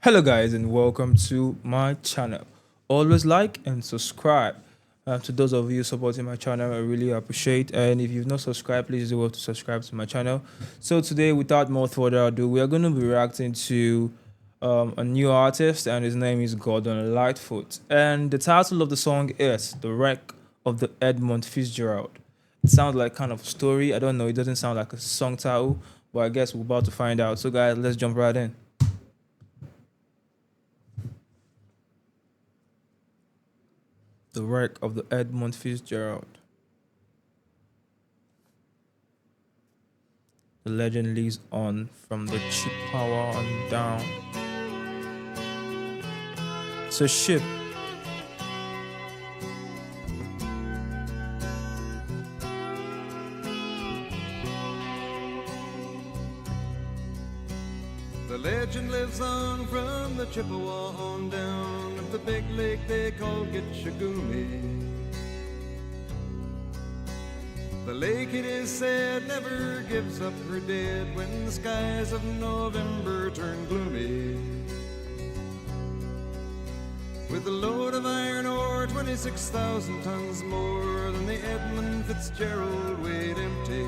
Hello guys and welcome to my channel. Always like and subscribe. To those of you supporting my channel, I really appreciate. And if you've not subscribed, please do well to subscribe to my channel. So today, without more further ado, we are going to be reacting to a new artist, and his name is Gordon Lightfoot. And the title of the song is "The Wreck of the Edmund Fitzgerald." It sounds like kind of a story. I don't know. It doesn't sound like a song title, but I guess we're about to find out. So guys, let's jump right in. The Wreck of the Edmund Fitzgerald. The legend lives on from the Chippewa on down. It's a ship. The legend lives on from the Chippewa on down of the big lake they call Gitchagumi. The lake, it is said, never gives up her dead when the skies of November turn gloomy. With a load of iron ore, 26,000 tons more than the Edmund Fitzgerald weighed empty.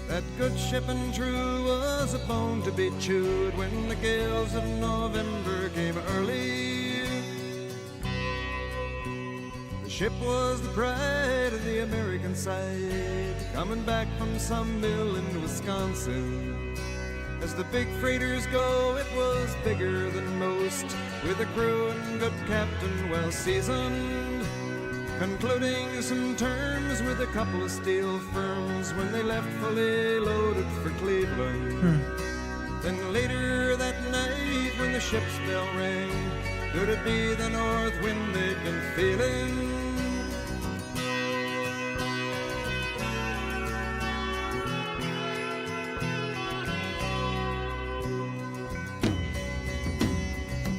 That good ship and true was a bone to be chewed when the gales of November came early. The ship was the pride of the American side, coming back from some mill in Wisconsin. As the big freighters go, it was bigger than most, with a crew and good captain well seasoned, concluding some terms with a couple of steel firms when they left fully loaded for Cleveland. Then later that night when the ship's bell rang, could it be the north wind they'd been feeling?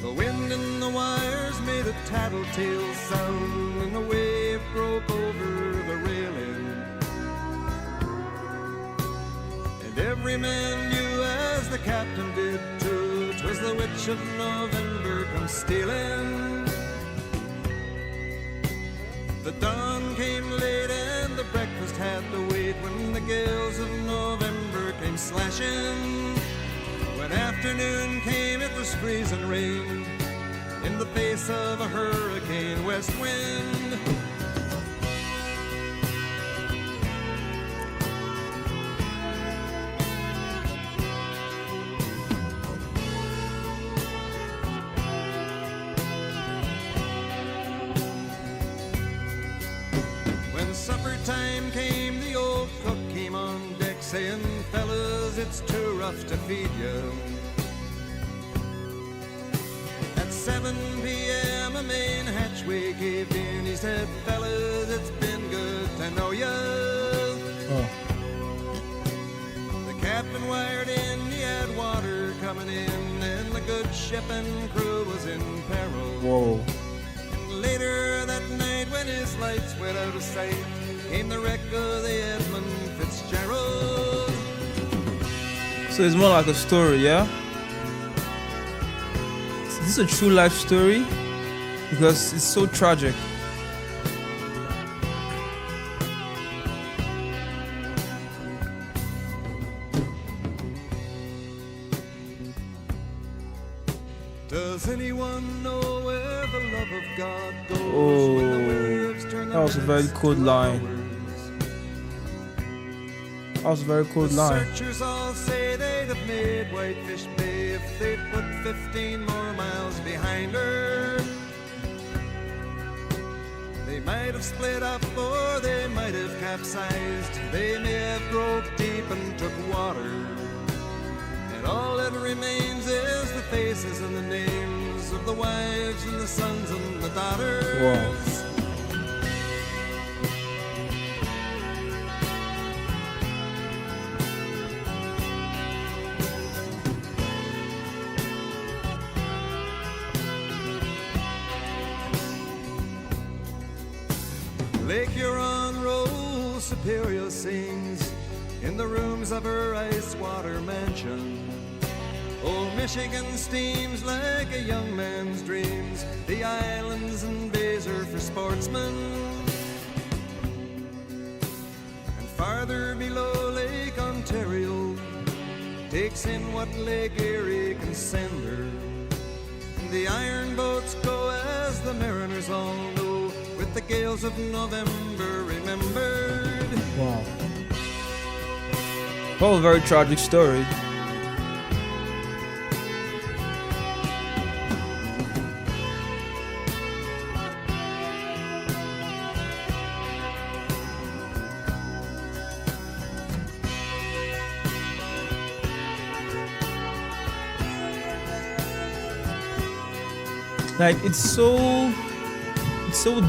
The wind in the wires made a tattletale sound, and the wave broke over the railing. And every man knew, as the captain did too, 'twas the witch of November come stealing. The dawn came late and the breakfast had to wait when the gales of November came slashing. When afternoon came, it was freezing rain in the face of a hurricane west wind. When supper time came, the old cook came on deck saying, "Fellas, it's too rough to feed you." At 7 p.m. a main hatchway caved in. He said, "Fellas, it's been good to know ya." Oh. The captain wired in, he had water coming in, and the good ship and crew was in peril. Whoa. And later that night, when his lights went out of sight, came the wreck of the Edmund Fitzgerald. So it's more like a story, yeah? Is this a true life story? Because it's so tragic. Does anyone know where the love of God goes Oh, when the waves turn the that was a very minutes cold to line. hours? That was a very cool The line. searchers all say they'd have made Whitefish Bay if they'd put 15 more miles behind her. They might have split up or they might have capsized. They may have broke deep and took water. And all that remains is the faces and the names of the wives and the sons and the daughters. Wow. Lake Huron rolls, Superior sings in the rooms of her ice water mansion. Michigan steams like a young man's dreams. The islands and bays are for sportsmen. And farther below, Lake Ontario takes in what Lake Erie can send her. The iron boats go, as the mariners all know, with the gales of November remembered. Wow. Oh, a very tragic story. Like it's so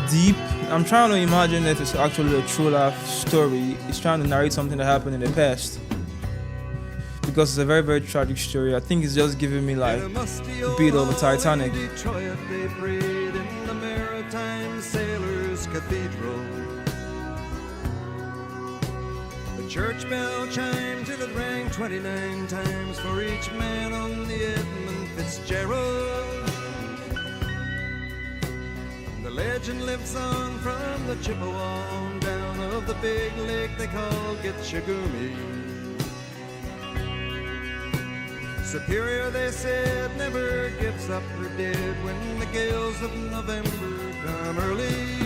deep. I'm trying to imagine if it's actually a true life story. It's trying to narrate something that happened in the past, because it's a very, very tragic story. I think it's just giving me like a beat of a Titanic. Detroit, they prayed in the Maritime Sailors Cathedral. The church bell chimed till it rang 29 times for each man on the Edmund Fitzgerald. The legend lives on from the Chippewa on down of the big lake they call Gitchagumi. Superior, they said, never gives up her dead when the gales of November come early.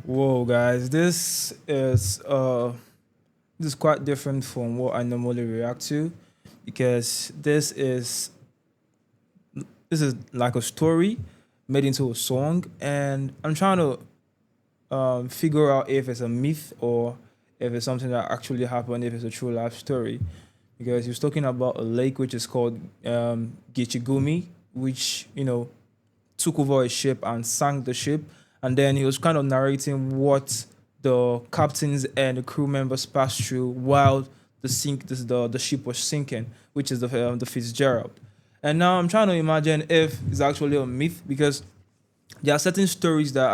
Whoa, guys, this is quite different from what I normally react to, because this is like a story made into a song, and I'm trying to figure out if it's a myth or if it's something that actually happened, if it's a true life story. Because he was talking about a lake which is called Gichigumi, which took over a ship and sank the ship, and then he was kind of narrating what the captains and the crew members passed through while the ship was sinking, which is the Fitzgerald. And now I'm trying to imagine if it's actually a myth, because there are certain stories that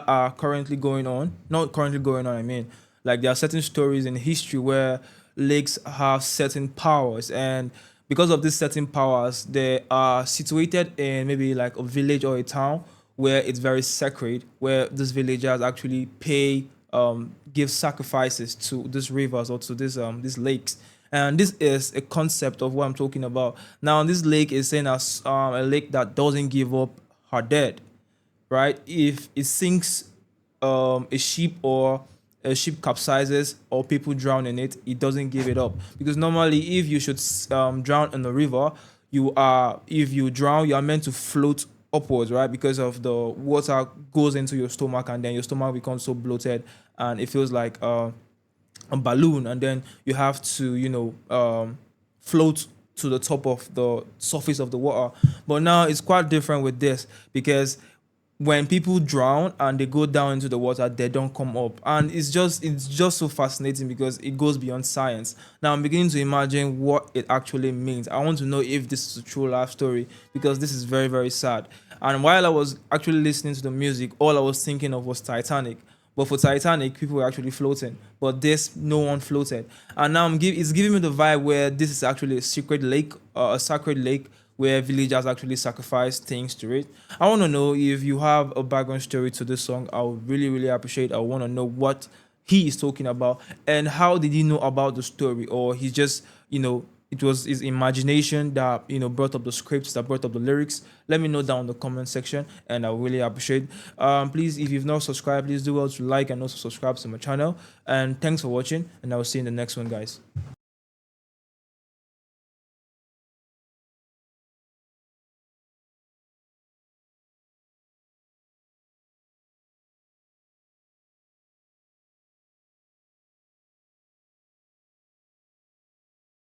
are currently going on. Not currently going on, I mean. Like, there are certain stories in history where lakes have certain powers, and because of these certain powers, they are situated in maybe like a village or a town where it's very sacred, where these villagers actually give sacrifices to these rivers or to these lakes. And this is a concept of what I'm talking about. Now, this lake is saying as a lake that doesn't give up her dead, right? If it sinks a ship, or a ship capsizes, or people drown in it, it doesn't give it up. Because normally, if you should drown in a river, if you drown, you are meant to float upwards, right? Because of the water goes into your stomach, and then your stomach becomes so bloated, and it feels like a balloon, and then you have to float to the top of the surface of the water. But now it's quite different with this, because when people drown and they go down into the water, they don't come up, and it's just so fascinating because it goes beyond science. Now I'm beginning to imagine what it actually means. I want to know if this is a true life story, because this is very, very sad. And while I was actually listening to the music, all I was thinking of was Titanic. But for Titanic, people were actually floating. But this, no one floated. And now it's giving me the vibe where this is actually a secret lake, a sacred lake, where villagers actually sacrifice things to it. I want to know if you have a background story to this song. I would really, really appreciate. I want to know what he is talking about, and how did he know about the story, or he just, it was his imagination that brought up the scripts, that brought up the lyrics. Let me know down in the comment section, and I really appreciate. Please, if you've not subscribed, please do well to like and also subscribe to my channel. And thanks for watching, and I will see you in the next one, guys.